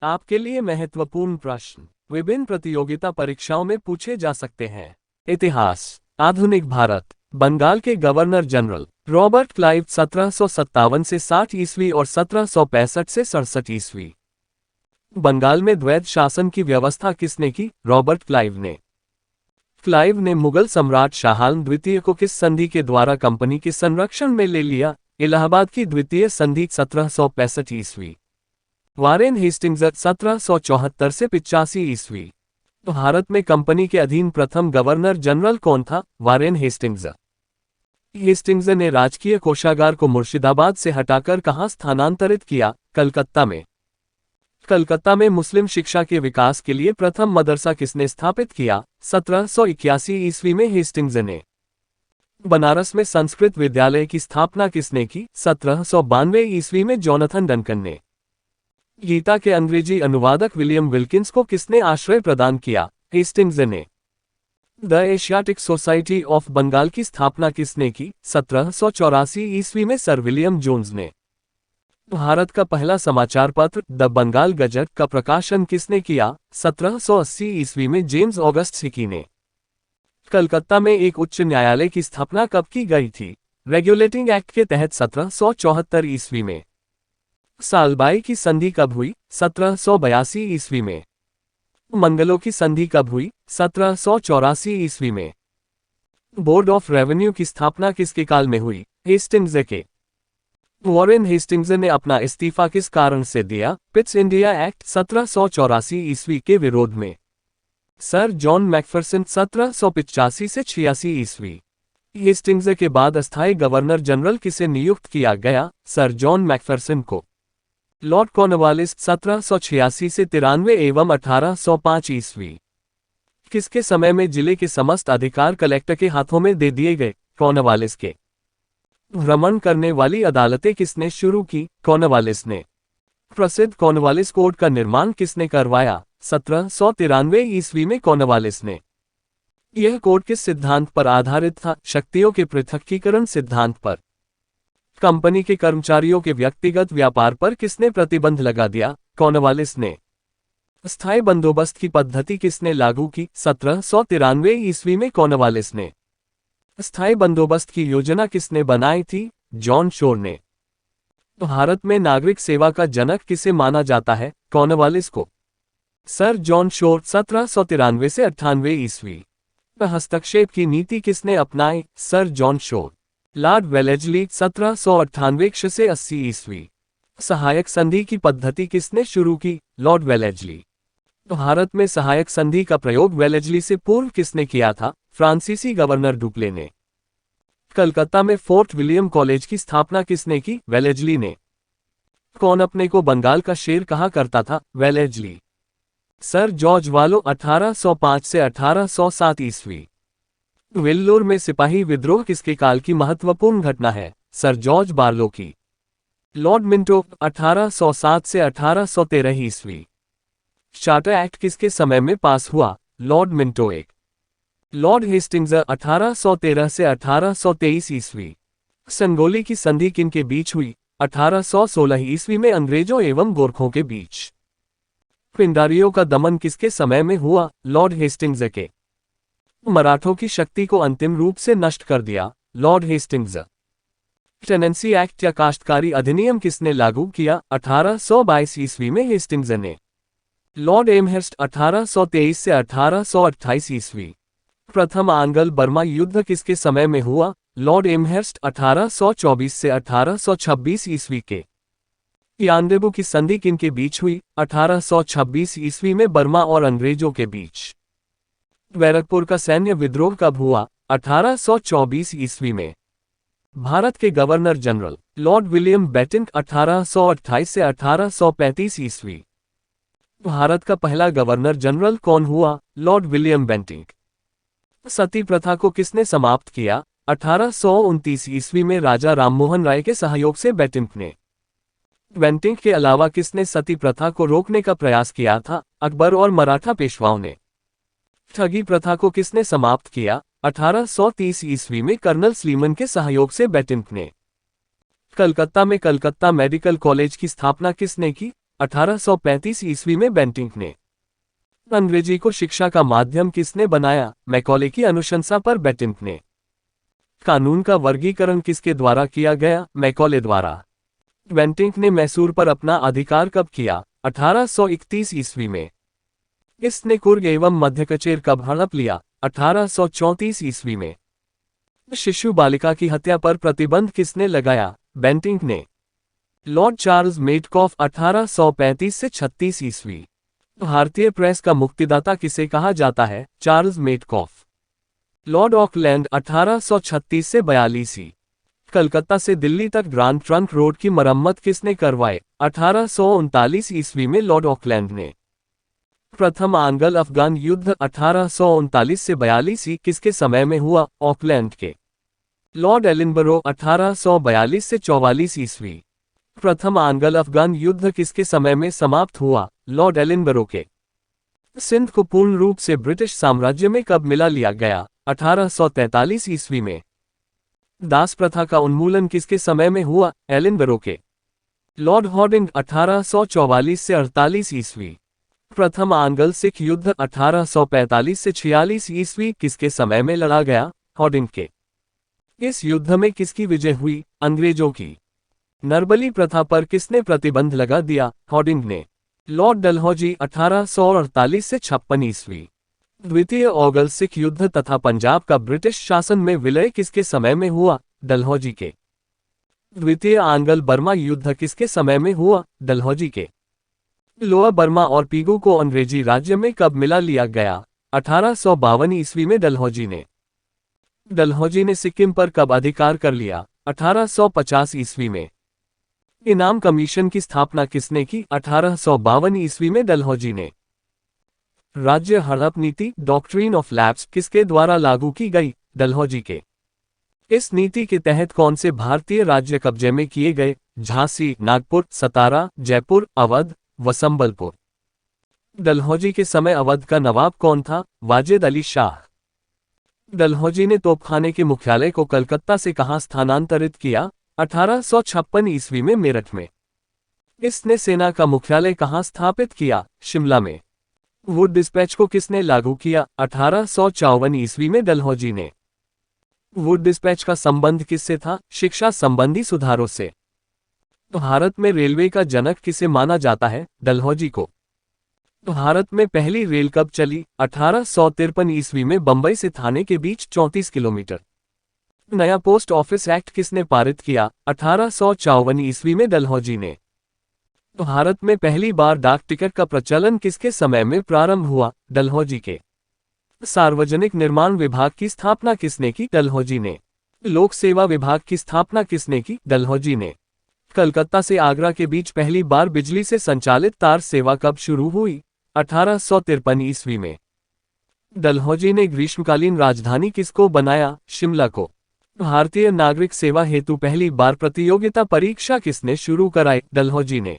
आपके लिए महत्वपूर्ण प्रश्न विभिन्न प्रतियोगिता परीक्षाओं में पूछे जा सकते हैं। इतिहास। आधुनिक भारत। बंगाल के गवर्नर जनरल रॉबर्ट क्लाइव 1757 से 60 ईस्वी और 1765 से 67 ईस्वी। बंगाल में द्वैत शासन की व्यवस्था किसने की? रॉबर्ट क्लाइव ने। क्लाइव ने मुगल सम्राट शाहआलम द्वितीय को किस संधि के द्वारा कंपनी के संरक्षण में ले लिया? इलाहाबाद की द्वितीय संधि 1765 ईस्वी। वारेन हेस्टिंग्स 1774 से 85 ईस्वी। भारत में कंपनी के अधीन प्रथम गवर्नर जनरल कौन था? Warren Hastings. हेस्टिंग्स ने राजकीय कोषागार को मुर्शिदाबाद से हटाकर कहां स्थानांतरित किया? कलकत्ता में। कलकत्ता में मुस्लिम शिक्षा के विकास के लिए प्रथम मदरसा किसने स्थापित किया? 1781 ईस्वी में हेस्टिंग्स ने। बनारस में संस्कृत विद्यालय की स्थापना किसने की? 1792 ईस्वी में जोनाथन डंकन ने। गीता के अंग्रेजी अनुवादक विलियम विल्किंस को किसने आश्रय प्रदान किया? हेस्टिंग्स ने। The Asiatic Society of Bengal की स्थापना किसने की? 1784 ईस्वी में सर विलियम जोन्स ने। भारत का पहला समाचार पत्र द बंगाल गजट का प्रकाशन किसने किया? 1780 ईस्वी में जेम्स ऑगस्ट हिकी ने। कलकत्ता में एक उच्च न्यायालय की स्थापना कब की गई थी? रेगुलेटिंग एक्ट के तहत 1774 ईस्वी में। सालबाई की संधि कब हुई? 1782 ईस्वी में। मंगलों की संधि कब हुई? 1784 ईस्वी में। बोर्ड ऑफ रेवेन्यू की स्थापना किसके काल में हुई? हेस्टिंग्स के। वॉरेन हेस्टिंग्स ने अपना इस्तीफा किस कारण से दिया? पिट्स इंडिया एक्ट 1784 ईस्वी के विरोध में। सर जॉन मैकफरसन 1785 से 86 ईस्वी। हेस्टिंग्स के बाद अस्थायी गवर्नर जनरल किसे नियुक्त किया गया? सर जॉन मैकफरसन को। लॉर्ड कॉर्नवालिस 1786 से 93 एवं 1805 ईस्वी। किसके समय में जिले के समस्त अधिकार कलेक्टर के हाथों में दे दिए गए? कॉर्नवालिस के। भ्रमण करने वाली अदालतें किसने शुरू की? कॉर्नवालिस ने। प्रसिद्ध कॉर्नवालिस कोड का निर्माण किसने करवाया? 1793 ईस्वी में कॉर्नवालिस ने। यह कोड किस सिद्धांत पर आधारित था? शक्तियों के पृथक्कीकरण सिद्धांत पर। कंपनी के कर्मचारियों के व्यक्तिगत व्यापार पर किसने प्रतिबंध लगा दिया? कॉर्नवालिस ने। स्थायी बंदोबस्त की पद्धति किसने लागू की? 1793 ईस्वी में कॉर्नवालिस ने। स्थायी बंदोबस्त की योजना किसने बनाई थी? जॉन शोर ने। भारत में नागरिक सेवा का जनक किसे माना जाता है? कॉर्नवालिस को। सर जॉन शोर 1793 से 98 ईस्वी। हस्तक्षेप की नीति किसने अपनाई? Sir John Shore. Lord Wellesley 1798 से 80 ईस्वी। सहायक संधि की पद्धति किसने शुरू की? Lord Wellesley. भारत में सहायक संधि का प्रयोग वेलेस्ली से पूर्व किसने किया था? फ्रांसीसी गवर्नर डुप्ले ने। कलकत्ता में फोर्ट विलियम कॉलेज की स्थापना किसने की? वेलेस्ली ने। कौन अपने को बंगाल का शेर कहा करता था? वेलेस्ली। सर जॉर्ज वालो 1805 से 1807 ईस्वी। वेल्लोर में सिपाही विद्रोह किसके काल की महत्वपूर्ण घटना है? सर जॉर्ज बार्लो की। लॉर्ड मिंटो 1807 से 1813 ईस्वी। चार्टर एक्ट किसके समय में पास हुआ? लॉर्ड मिंटो एक। लॉर्ड हेस्टिंग्स 1813 से 1823 ईस्वी। संगोली की संधि किन के बीच हुई? 1816 ईस्वी में अंग्रेजों एवं गोरखों के बीच। पिंडारियों का दमन किसके समय में हुआ? लॉर्ड हेस्टिंग्स के। मराठों की शक्ति को अंतिम रूप से नष्ट कर दिया? Lord Hastings. टेनेंसी एक्ट या काश्तकारी अधिनियम किसने लागू किया? 1822 ईस्वी में हेस्टिंग्स ने। लॉर्ड एमहेर्स्ट 1823 से 1828 ईस्वी। प्रथम आंग्ल बर्मा युद्ध किसके समय में हुआ? लॉर्ड एमहेर्स्ट 1824 से 1826 ईस्वी के। यानदेबू की संधि किन के बीच हुई? 1826 ईस्वी में बर्मा और अंग्रेजों के बीच। बैरकपुर का सैन्य विद्रोह कब हुआ? 1824 ईस्वी में। भारत के governor general Lord William Bentinck 1828 से 1835 ईस्वी। भारत का पहला गवर्नर जनरल कौन हुआ? Lord William Bentinck. सती प्रथा को किसने समाप्त किया? 1829 ईस्वी में राजा राममोहन राय के सहयोग से बेंटिंक ने। बेंटिंक के अलावा किसने सती प्रथा को रोकने का प्रयास किया था? अकबर और मराठा पेशवाओं ने। ठगी प्रथा को किसने समाप्त किया? 1830 ईस्वी में कर्नल स्लीमन के सहयोग से बेंटिंक ने। कलकत्ता में कलकत्ता मेडिकल कॉलेज की स्थापना किसने की? 1835 ईस्वी में बेंटिंक ने। अंग्रेजी को शिक्षा का माध्यम किसने बनाया? मैकॉले की अनुशंसा पर बेंटिंक ने। कानून का वर्गीकरण किसके द्वारा किया गया? मैकॉले द्वारा। बेंटिंक ने मैसूर पर अपना अधिकार कब किया? 1831 ईस्वी में। इसने कुर्ग एवं मध्यकचेर कब हड़प लिया? 1834 ईस्वी में। शिशु बालिका की हत्या पर प्रतिबंध किसने लगाया? बेंटिंक ने। लॉर्ड चार्ल्स मेटकॉफ 1835 से 36 ईस्वी। भारतीय प्रेस का मुक्तिदाता किसे कहा जाता है? Charles Metcalfe. लॉर्ड ऑकलैंड 1836 से 42 ई। कलकत्ता से दिल्ली तक ग्रांड ट्रंक रोड की मरम्मत किसने करवाए? 1839 ईस्वी में लॉर्ड ऑकलैंड ने। प्रथम आंग्ल अफगान युद्ध 1839 से 42 ई किसके समय में हुआ? ऑकलैंड के। लॉर्ड एलिनबरो 1842 से 44 ईस्वी। प्रथम आंग्ल अफगान युद्ध किसके समय में समाप्त हुआ? लॉर्ड एलिनबरो के। सिंध को पूर्ण रूप से ब्रिटिश साम्राज्य में कब मिला लिया गया? 1843 ईस्वी में। दास प्रथा का उन्मूलन किसके समय में हुआ? एलिनबरो के। लॉर्ड हॉर्डिंग 1844 से 48 ईस्वी। प्रथम आंग्ल सिख युद्ध 1845 से 46 ईस्वी किसके समय में लड़ा गया? हॉर्डिंग के। इस युद्ध में किसकी विजय हुई? अंग्रेजों की। नरबली प्रथा पर किसने प्रतिबंध लगा दिया? हॉर्डिंग ने। लॉर्ड डलहौजी 1848 से 56 ईस्वी। द्वितीय ओगल सिख युद्ध तथा पंजाब का ब्रिटिश शासन में विलय किसके समय में हुआ? डलहौजी के। द्वितीय आंग्ल बर्मा युद्ध किसके समय में हुआ? डलहौजी के। लोअर बर्मा और पीगू को अंग्रेजी राज्य में कब मिला लिया गया? 1852 ईस्वी में डलहौजी ने। डलहौजी ने सिक्किम पर कब अधिकार कर लिया? 1850 ईस्वी में। इनाम कमीशन की स्थापना किसने की? 1852 ईस्वी में डलहौजी ने। राज्य हड़प नीति डॉक्ट्रिन ऑफ लैप्स किसके द्वारा लागू की गई? डलहौजी के। इस नीति के तहत कौन से भारतीय राज्य कब्जे में किए गए? झांसी, नागपुर, सतारा, जयपुर, अवध व संबलपुर। डलहौजी के समय अवध का नवाब कौन था? वाजिद अली शाह। डलहौजी ने तोपखाने के मुख्यालय को कलकत्ता से कहां स्थानांतरित किया? 1856 ईस्वी में मेरठ में। इसने सेना का मुख्यालय कहां स्थापित किया? शिमला में। वुड डिस्पैच को किसने लागू किया? 1854 ईस्वी में डलहौजी ने। वुड डिस्पैच का संबंध किससे था? शिक्षा संबंधी सुधारों से। भारत में रेलवे का जनक किसे माना जाता है? डलहौजी को। भारत में पहली रेल कब चली? 1853 ईस्वी में बंबई से थाने के बीच 34 किलोमीटर। नया पोस्ट ऑफिस एक्ट किसने पारित किया? 1854 ईस्वी में डलहौजी ने। भारत में पहली बार डाक टिकट का प्रचलन किसके समय में प्रारंभ हुआ? डलहौजी के। सार्वजनिक निर्माण विभाग की स्थापना किसने की? डलहौजी ने। लोक सेवा विभाग की स्थापना किसने की? डलहौजी ने। कलकत्ता से आगरा के बीच पहली बार बिजली से संचालित तार सेवा कब शुरू हुई? 1853 ईस्वी में। डलहौजी ने ग्रीष्मकालीन राजधानी किसको बनाया? शिमला को। भारतीय नागरिक सेवा हेतु पहली बार प्रतियोगिता परीक्षा किसने शुरू कराई? डलहौजी ने।